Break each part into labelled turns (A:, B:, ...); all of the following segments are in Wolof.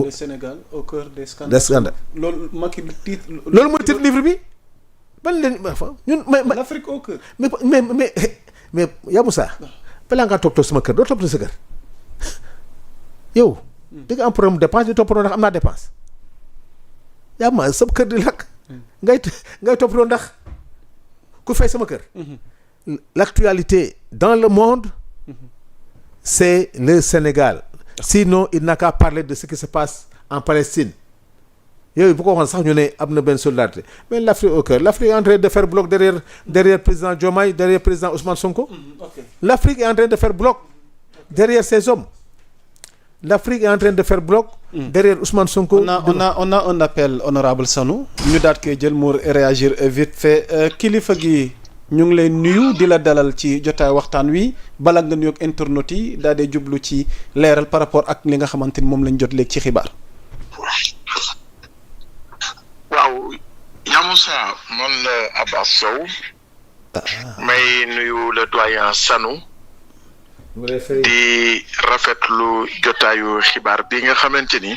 A: le Sénégal au cœur des scandales. loolu Macky titre.
B: loolu mooy titre livre bi ban leen ñun mais
A: l'Afrique au cœur.
B: mais yaa Moussa balaa ngaa toog sama kër doo toog sa kër yow. di nga am problème dépense di toppatoo ndax am naa dépense yaa ma sama kër di lakk. ngay toppatoo ndax ku fay sama kër. L'actualité dans le monde. C'est le Sénégal. Sinon il n'a qu'à parler de ce qui se passe en Palestine. yooyu bu ko waxoon sax ñu ne am na benn solidarité mais l'Afrique au cœur l'Afrique est en train de faire bloc derrière président Diomaye derrière président Ousmane Sonko. L'Afrique est en train de faire bloc derrière ces hommes. L'Afrique est en train de faire bloc. derrière Ousmane Sonko.
A: on a un appel honorable Sanou. ñu daat koy jël mu réagir vite fait kilifa gi ñu ngi lay nuyu di la dalal ci jotaay waxtaan wi bala nga nuyoog internautes yi daal di jublu ci leeral par rapport ak li nga xamante ni moom lañ jot léegi ci xibaar.
C: waaw Yamoussa man la Abbas Sow. may nuyu le doyen Sanou. di rafetlu jotaayu xibaar bi nga xamante ni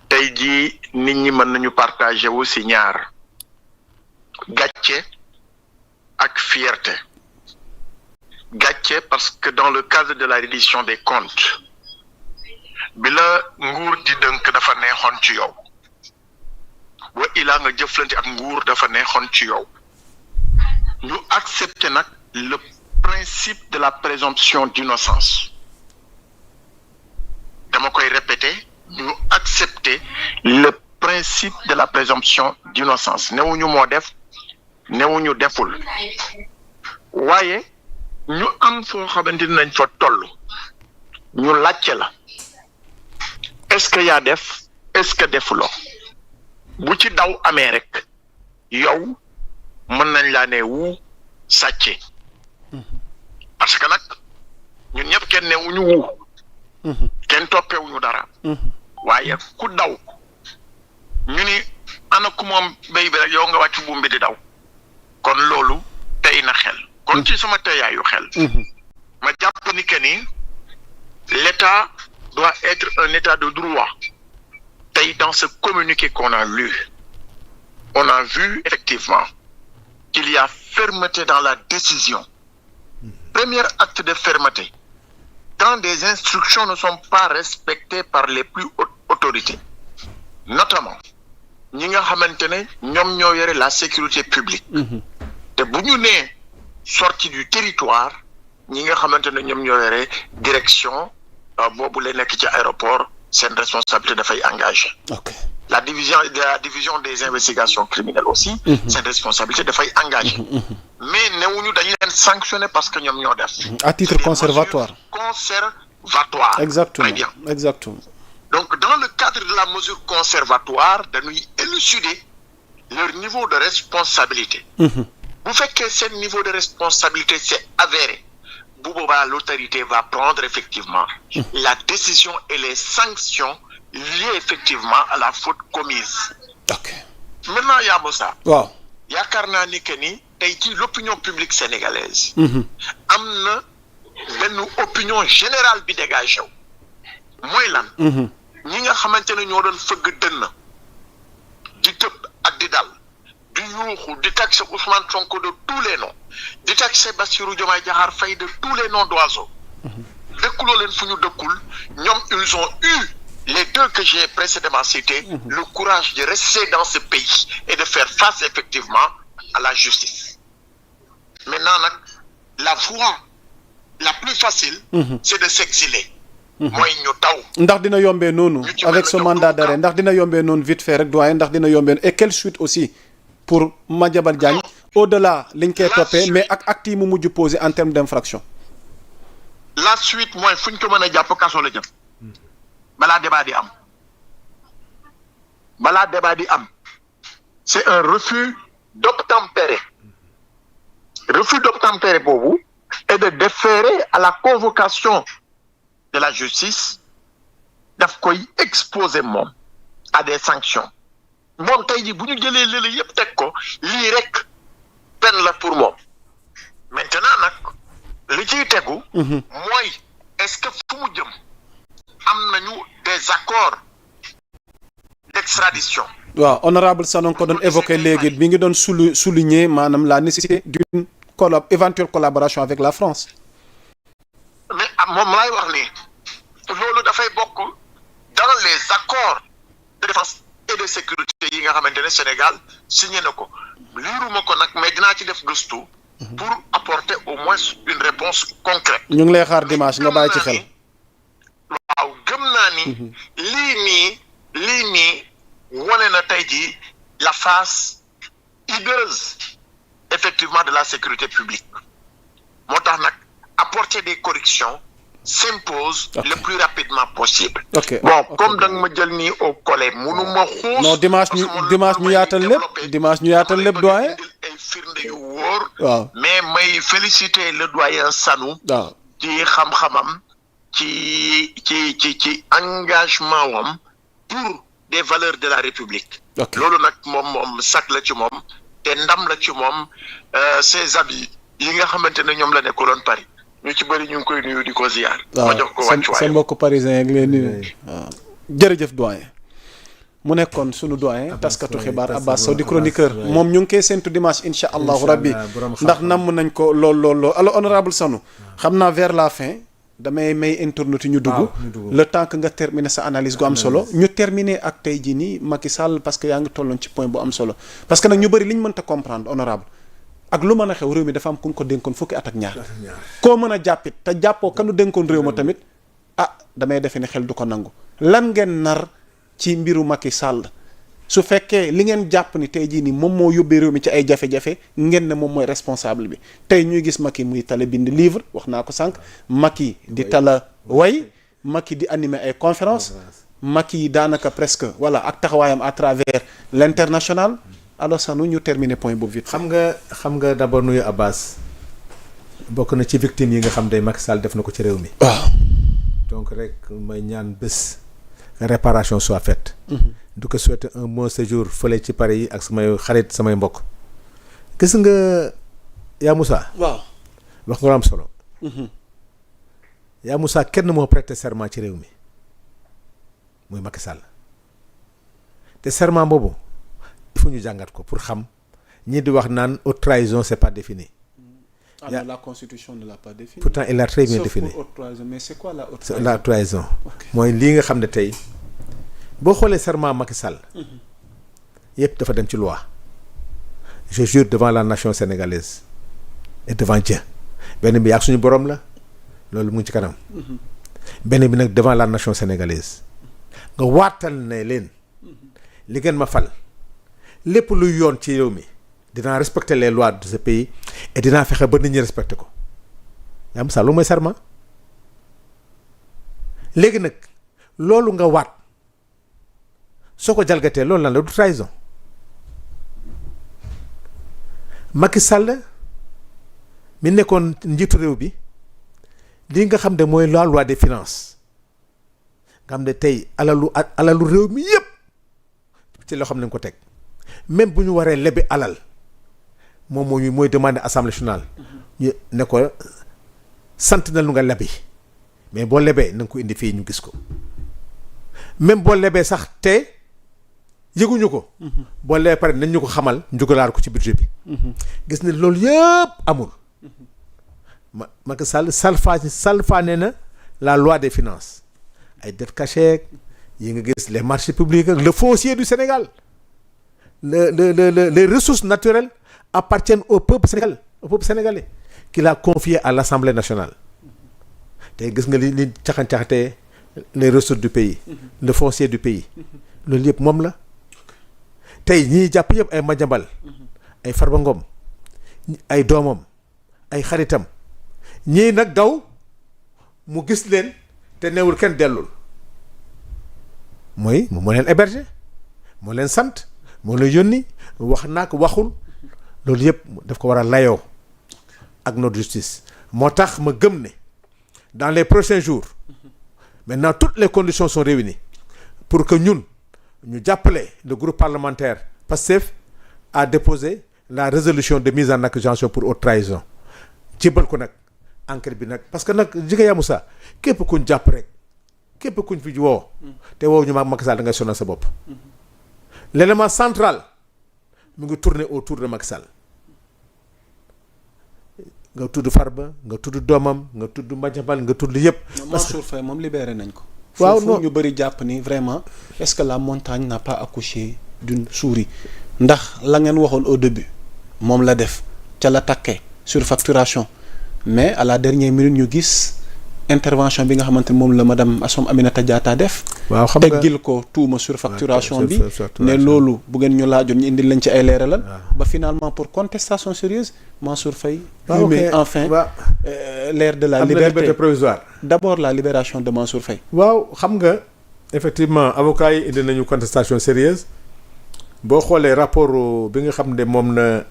C: tey jii nit ñi mën nañu partager wu ci ñaar gàcce ak fierté. Gàcce parce que dans le cadre de la reddition des comptes bi la nguur di dënk dafa neexoon ci yow wa ilaa nga jëflante ak nguur dafa neexoon ci yow ñu accepter nag le principe de la présomption d'innocence dama koy répéter ñu accepter le principe de la présomption d'innocence newuñu moo def newuñu deful waaye ñu am foo xamante nañ fa toll ñu laajte la est-ce que yaa def est-ce que defuloo bu ci daw amee rek yow mën nañ laa ne wu sàcce parce que nag ñun ñëpp kenn ne wuñu wu kenn toppewuñu dara waaye ku daw ñu ni ana ku moom béy bi rek yow nga wàcc buum bi di daw kon loolu tey na xel kon ci sama teyaayu xel ma jàpp ni que ni l'État doit être un état de droit tey dans ce communiqué qu'on a lu on a vu effectivement qu'il y a fermeté dans la décision premier acte de fermeté quand des instructions ne sont pas respectées par les plus hautes autorités notamment ñi nga xamante ne ñoom ñoo yore la sécurité publique te bu ñu nee sortie du territoire ñi nga xamante ne ñoom ñoo yore direction boobu la nekk ci aéroport seen responsabilité dafay engagé. La division des investigations criminelles aussi seen responsabilité dafay engagé mais newuñu dañ leen sanctionner parce que ñoom ñoo def
A: à titre conservatoire
C: exactement très bien
A: exactement
C: donc dans le cadre de la mesure conservatoire dañuy élucider leur niveau de responsabilité bu fekkee seen niveau de responsabilité c'est avéré bu boobaa l'autorité va prendre effectivement la décision et les sanctions liées effectivement à la faute commise. Maintenant Yamoussa.
B: waaw
C: yaakaar naa ni que ni tey ci l'opinion publique sénégalaise. am na benn opinion générale bi dégagé wu. mooy lan. ñi nga xamante ne ñoo doon fëgg dënn di tëb ak di dal. di yuuxu di taxer Ousmane Sonko de tous les noms di taxer Bassirou Diomaye Diakhar Faye de tous les noms d'oiseaux dëkkuloo leen fu ñu dëkkul ñoom ils ont eu les deux que j'ai précédemment cités le courage de rester dans ce pays et de faire face effectivement à la justice maintenant nag la voie la plus facile c'est de s'exiler mooy ñu daw
A: ndax dina yombee noonu avec ce mandat d'arrêt ndax dina yombee noonu vite fait rek doyen ndax dina yombee et quelle suite aussi pour Madiambal Diagne au-delà liñ koy toppee mais ak acte yi mu mujj posé en termes d'infraction.
C: La suite mooy fu ñu ko mën a jàpp kaso la jëm balaa débat di am c'est un refus d'obtempérer boobu et de déférer à la convocation de la justice daf koy exposer moom à des sanctions. moom tey jii bu ñu jëlee lële yëpp teg ko lii rek peine la pour moom maintenant nag li ciy tegu mooy est-ce que fu mu jëm am nañu des accords d'extradition.
A: waaw honorable Sano ko doon évoqué léegi mi ngi doon souligner maanaam la nécessité d'une éventuelle collaboration avec la France.
C: mais moom laay wax ni loolu dafay bokk dans les accords de défense et de sécurité yi nga xamante ne Sénégal signé na ko liiruma ko nag mais dinaa ci def gëstu pour apporter au moins une réponse concrète.
A: ñu ngi lay xaar dimanche nga bàyyi ci xel.
C: waaw gëm naa ni lii nii wane na tey jii la face hideuse effectivement de la sécurité publique moo tax nag apporter des corrections s'impose le plus rapidement possible. Comme da nga ma jël nii au collé mënuma xuus.
A: non dimanche ñu yaatal lépp doyen.
C: ay firnde yu wóor.
A: waaw
C: mais may féliciter le doyen Sanou.
A: waaw
C: ci xam-xamam ci engagement wam pour des valeurs de la République. loolu nag moom sac la ci moom te ndam la ci moom ses amis yi nga xamante ne ñoom la nekkaloon Paris ñu ci bëri ñu ngi koy nuyu di ko ziar. ma jox ko wàccuwaay
A: sa mbokk parisien ak leen nuyu. waaw jërëjëf doyen. mu nekkoon sunu doyen taskatu xibaar Abbas Sow di chroniqueur moom ñu ngi koy séntu dimanche incha allahu rabbi ndax namm nañ ko lool alors honorable Sano xam naa vers la fin damay may internautes ñu dugg le temps que nga terminer sa analyse gu am solo ñu terminer ak tey jii nii Macky Sall parce que yaa ngi tolloon ci point bu am solo parce que nag ñu bëri li ñu mënta comprendre honorable ak lu mën a xew réew mi dafa am ku ñu ko dénkoon fukki at ak ñaar koo mën a jàppit te jàppoo kanu dénkoon réew ma tamit damay defe ne xel du ko nangu lan ngeen nar ci mbiru Macky Sall su fekkee li ngeen jàpp ni tey jii nii moom moo yóbbee réew mi ci ay jafe-jafe ngeen ne moom mooy responsable bi tey ñuy gis Macky muy tala bind livre wax naa ko sànq Macky di tala way Macky di animer ay conférence Macky daanaka presque voilà ak taxawaayam à travers l'international alors Sano ñu terminer point boobu vite.
B: xam nga d'abord nuyu Abbas bokk na ci victime yi nga xam day Macky Sall def na ko ci réew mi.
A: waaw
B: donc rek may ñaan bés réparation soit faite. du ko souhaiter un bon séjour fële ci Paris yi ak samay xarit samay mbokk. gis nga yaa Moussa.
A: waaw
B: wax nga am solo. yaa Moussa kenn moo prêter serment ci réew mi muy Macky Sall te serment boobu il faut ñu jàngat ko pour xam ñii di wax naan haute trahison c'est pas défini.
A: Non, la constitution ne l'a pas défini.
B: Pourtant il l'a très bien défini.
A: Sauf pour haute trahison. Mais c'est quoi la haute trahison?
B: La trahison mooy lii nga xam ne tey boo xoolee serment Macky Sall. yëpp dafa dem ci loi. Je jure devant la nation sénégalaise et devant Dieu. benn bi ak suñu borom la loolu mu ngi ci kanam. benn bi nag devant la nation sénégalaise nga waatal ne leen li ngeen ma fal lépp luy yoon ci réew mi dinaa respecter les lois de ce pays et dinaa fexe ba nit ñi respecter ko yaa am sa lu mooy serment léegi nag loolu nga waat soo ko jalgatee loolu lan la du trahison. Macky Sall mi nekkoon njiitu réew bi li nga xam ne mooy la loi des finances nga xam ne tey alalu réew mi yëpp ci loo xam ne ko teg même bu ñu waree lebi alal moom mooy demander assemblée nationale ñu ne ko sant na lu nga lebi mais boo lebee na nga ko indi fii ñu gis ko même boo lebee sax te yëguñu ko. boo lebee pare nañ ñu ko xamal njugalaar ko ci budget bi. gis ne loolu yëpp amul. Macky Sall salfaane na la loi des finances ay dettes cachées yi nga gis les marchés publics ak le foncier du Sénégal les ressources naturelles appartiennent au peuple sénégalais qu'il a confié à l'Assemblée nationale tey gis nga li caxan-caxatee les ressources du pays le foncier du pays loolu yëpp moom la tey ñiy jàpp yëpp ay Madiambal ay Farba Ngom ay doomam ay xaritam ñii nag daw mu gis leen te newul kenn dellul mooy moo leen héberger moo leen sant moo leen yónni wax naak waxul loolu yëpp daf ko war a layoo ak notre justice moo tax ma gëm ne dans les prochains jours maintenant toutes les conditions sont réunies pour que ñun ñu jàppale le groupe parlementaire Pastef a déposé la résolution de mise en accusation pour haute trahison jébbal ko nag enquête bi nag parce que nag jigéen yaa Moussa képp ku ñu jàpp rek képp kuñ fi woo te woo ñu Macky Sall da ngay sonal sa bopp. L'élément central mu ngi tourner autour de Macky Sall. nga tudd Farba nga tudd doomam nga tudd Madiambal nga tudd yëpp.
A: Mansour Faye moom libéré nañ ko.
B: waaw
A: foofu ñu bëri jàpp ni vraiment est-ce que la montagne n'a pas accouché d'une souris ndax la ngeen waxoon au début moom la def ca la takkee surfacturation mais à la dernière minute ñu gis intervention bi nga xamante ni moom la madame Assome Aminata Diatta def.
B: waaw xam nga
A: teggil ko tuuma surfacturation bi ne loolu bu ngeen ñu laajoon ñu indil lañ ci ay leeralal. ba finalement pour contestation sérieuse Mansour Faye. met enfin l'ère de la liberté
B: provisoire.
A: d'abord la libération de Mansour Faye.
B: waaw xam nga effectivement avocats yi indi nañu contestation sérieuse boo xoolee rapport bi nga xam ne moom na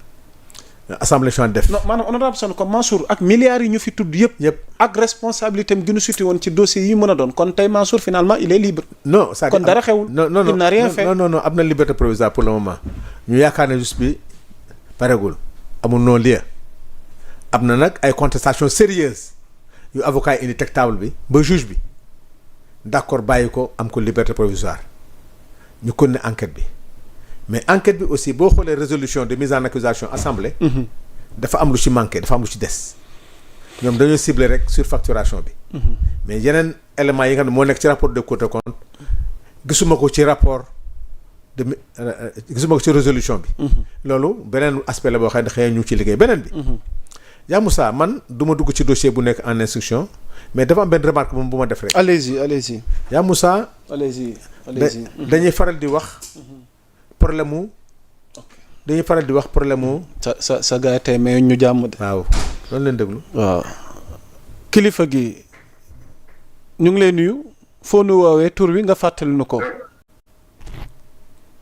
B: assemblée nationale def.
A: non maanaam honorable Sane comme Mansour ak milliards yi ñu fi tudd yëpp. ak responsabilité am gi ñu situé woon ci dossiers yi mën a doon kon tey Mansour finalement il est libre.
B: non c'est-à-dire
A: kon dara xewul.
B: non
A: il n'a rien fait.
B: non am na liberté provisoire pour le moment ñu yaakaar ne juste bi paregul amul non-lieu am na nag ay contestation sérieuse yu avocat yi indi teg table bi ba juge bi d'accord bàyyi ko am ko liberté provisoire ñu continuer enquête bi mais enquête bi aussi boo xoolee résolution de mise en accusation assemblée. dafa am lu ci manqué dafa am lu ci des ñoom dañoo ciblé rek surfacturation bi. mais yeneen éléments yi nga xam ne moo nekk ci rapport de Cour des comptes gisuma ko ci rapport gisuma ko ci résolution bi. loolu beneen aspect la boo xam ne xëy na ñu ngi ci liggéey beneen bi. yaa Moussa man du ma dugg ci dossier bu nekk en instruction mais dafa am benn remarque moom bu ma def rek.
A: allez-y.
B: yaa Moussa.
A: allez-y.
B: dañuy faral di wax problème mu. dañuy faral di wax problème mu.
A: sa gars yi tey mais ñu jàmm de.
B: waaw loolu leen déglu.
A: waaw kilifa gi ñu ngi lay nuyu foo nu woowee tur wi nga fàttali nu ko.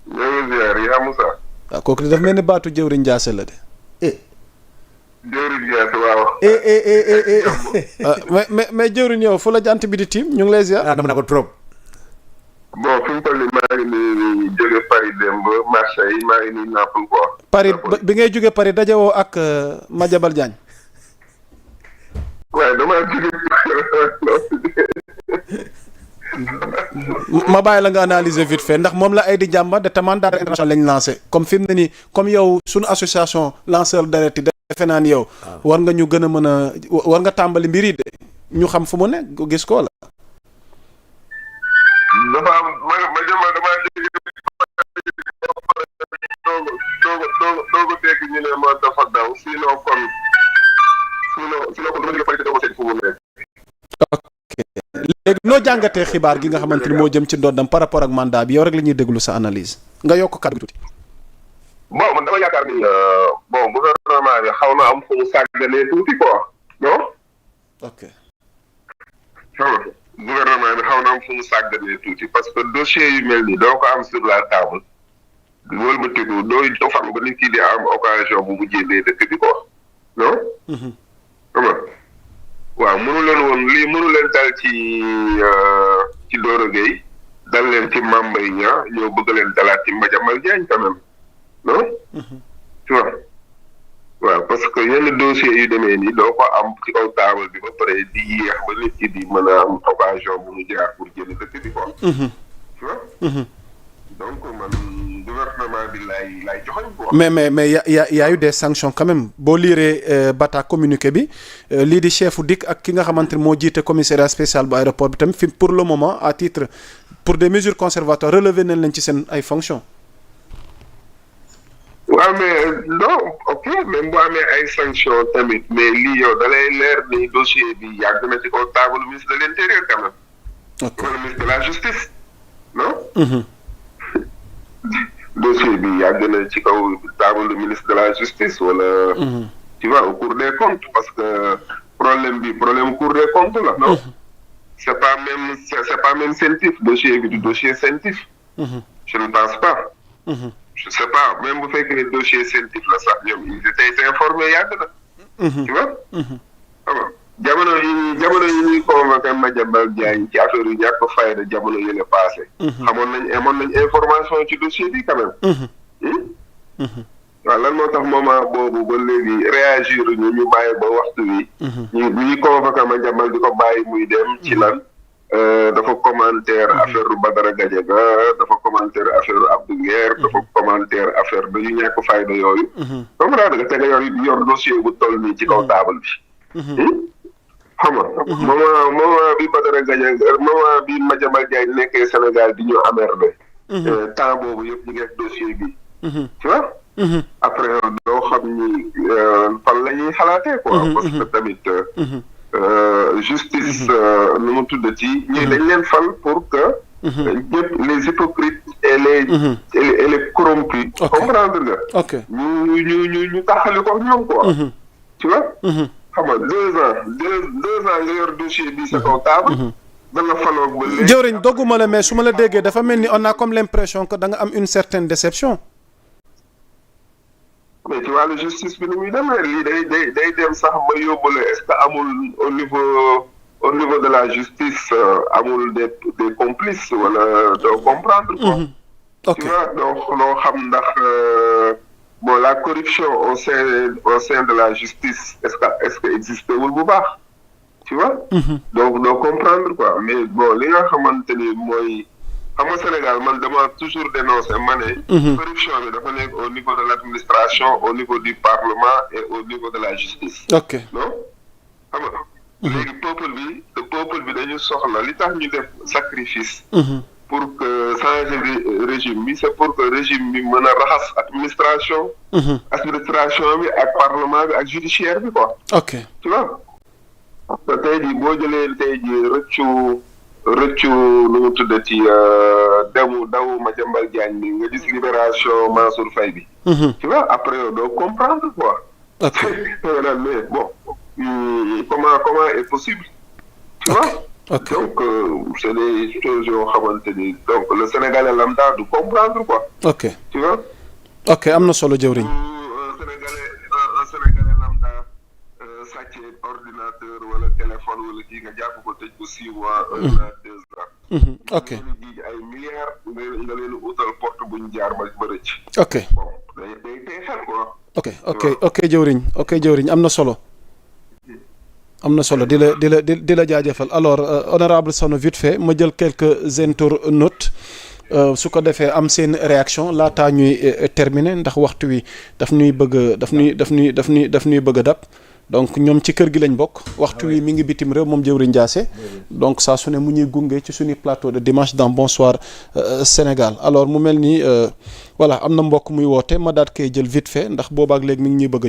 D: ñoo ngi ziar yaa Moussa.
A: waaw kooku dafa mel ni baatu jëwriñ Ndiasse la de.
D: jëwriñ Ndiasse waaw.
A: mais jëwriñ yow fu la jant bi di tiim ñu ngi lay ziar.
B: dama na ko trop.
D: bon fi mu toll nii maa ngi nii jóge Paris démb Marseille maa ngi nii Naples quoi.
A: Paris bi ngay jóge Paris dajewoo ak Madiambal Diagne.
D: waaye damaa jóge.
A: ma bàyyi la nga analyser vite fait ndax moom la ay di jàmba de tamit daara international lañ lancé comme fi mu ne nii comme yow suñu association lanceur d'alerte yi defe naa ni yow. war nga ñu gën a mën a war nga tàmbali mbir yi de ñu xam fu mu ne gis ko la.
D: dafa am ma jëmal damaa jóge doog a dégg ñu ne ma dafa daw sinon kon dama jóge Paris doo ko seet fu mu nekk.
A: léegi noo jàngatee xibaar gi nga xamante ni moo jëm ci ndoddam par rapport ak mandat bi yow rek la ñuy déglu sa analyse nga yokk kàddu gi tuuti.
D: bon man dama yaakaar ni gouvernement bi xaw na am fu mu sàgganee tuuti quoi non.
A: ok.
D: gouvernement bi xaw na am fu mu sàgganee tuuti parce que dossier yu mel nii doo ko am sur la table loolu ma tegu doo xam ba nit ki di am occasion bu mu jénnee dëkk bi quoi non. xam nga waaw mënu leen dal ci Doro Gueye dal leen ci Mame Mbaye Niang ñoo bëgg leen dalaat ci Madiambal Diagne quand même non. tu vois waaw parce que yenn dossiers yu demee nii doo ko am ci kaw table bi ba pare di yéex ba nit ki di mën a am occasion bu mu jaar pour jënd dëkk bi quoi. tu vois. donc man gouvernement bi lay joxoñ quoi.
A: mais y a eu des sanctions quand même boo liiree bata communiqué bi lii di chefu DIC ak ki nga xamante ni moo jiite commissariat spécial bu aéroport bi tamit fi pour le moment à titre pour des mesures conservatoires relevé nañ leen ci seen ay fonctions.
D: waaw mais non ok même bu amee ay sanctions tamit mais lii yow da lay leer ni dossier bi yàgg na ci kaw table ministre de l'intérieur quand même.
A: ok
D: wala ministre de la justice non. dossier bi yàgg na ci kaw table ministre de la justice wala. tu vois au cour des comptes parce que problème cour des comptes la non. c'est pas même CENTIF dossier bi du dossier CENTIF. je ne pense pas. je sais pas même bu fekkee ne dossier CENTIF la sax ñoom ils étaient informés yàgg na. tu vois. xam nga jamono yi ñuy convoqué Madiambal Diagne ci affaire yu ñàkk fayda jamono yële passé. amoon nañ information ci dossier bi quand même. waaw lan moo tax moment boobu ba léegi réagir ñu bàyyi ba waxtu wi. ñu convoqué Madiambal di ko bàyyi muy dem ci lan dafa commentaire affaire Badara Gadiaga dafa commentaire affaire Abdou Nguer dafa commentaire affaire dañu ñàkk fayda yooyu. comprendre nga te nga yor dossier bu toll nii ci kaw taabal bi. xam nga moment bi Badara Gadiaga moment bi Madiambal Diagne nekkee Sénégal di ñu emmerdé. temps boobu yëpp ñu ngi def dossier bi. tu vois. après doo xam ni fan la ñuy xalaatee quoi. parce que tamit. Justice nu mu tuddati ñii dañ leen fal pour que ñëpp les hypocrites et les corrompus comprendre nga ñu taxali ko ñoom quoi tu vois xam nga 2 ans nga yor dossier bi sa kaw table da nga faloog ba léegi
A: jëwriñ dogguma la mais su ma la déggee dafa mel ni on a comme l'impression que da nga am une certaine déception.
D: mais ci wàllu justice bi ni muy demee lii day dem sax ba yóbbule est-ce que amul au niveau de la justice amul des complices wala doo comprendre quoi.
A: ok
D: tu vois donc loo xam ndax bon la corruption au sein de la justice est-ce que existé wul bu baax tu vois. donc doo comprendre quoi mais bon li nga xamante ni mooy. xam nga Sénégal man dama toujours dénoncer ma ne. corruption bi dafa nekk au niveau de l'administration au niveau du parlement et au niveau de la justice.
A: ok
D: non xam nga. léegi peuple bi dañu soxla li tax ñu def sacrifice. pour que changer régime bi c'est pour que régime bi mën a raxas administration. bi ak parlement bi ak judiciaire bi quoi.
A: ok
D: tu vois. parce que tey jii boo jëlee tey jii rëccu nu mu tuddati dawu Madiambal Diagne bi nga gis libération Mansour Faye bi. tu vois après doo comprendre quoi.
A: ok
D: mais bon comment est possible. tu vois.
A: ok
D: donc c'est des choses yoo xamante ni donc le Sénégalais lambda du comprendre quoi.
A: ok
D: tu vois.
A: ok am na solo jëwriñ.
D: un Sénégalais lambda sàcce ordinateur wala téléphone wala kii nga jàpp ko tëj ko 6 mois 1 an 2 ans.
A: ok
D: nga leen di ay milliards nga leen utal porte bu ñu jaar ba rëcc.
A: ok
D: bon day tey xel quoi.
A: ok jëwriñ am na solo. am na solo di la jaajëfal alors honorable Sano vite fait ma jël quelques internautes su ko defee am seen réaction laataa ñuy terminer ndax waxtu wi daf ñuy bëgg a dab donc ñoom ci kër gi lañ bokk waxtu wi mi ngi bitim réew moom jëwriñ Ndiassé donc saa su ne mu ñuy gunge ci suñu plateau de dimanche dans Bonsoir Sénégal alors mu mel ni voilà am na mbokk muy woote ma daat koy jël vite fait ndax boobaak léegi mi ngi ñuy bëgg a jot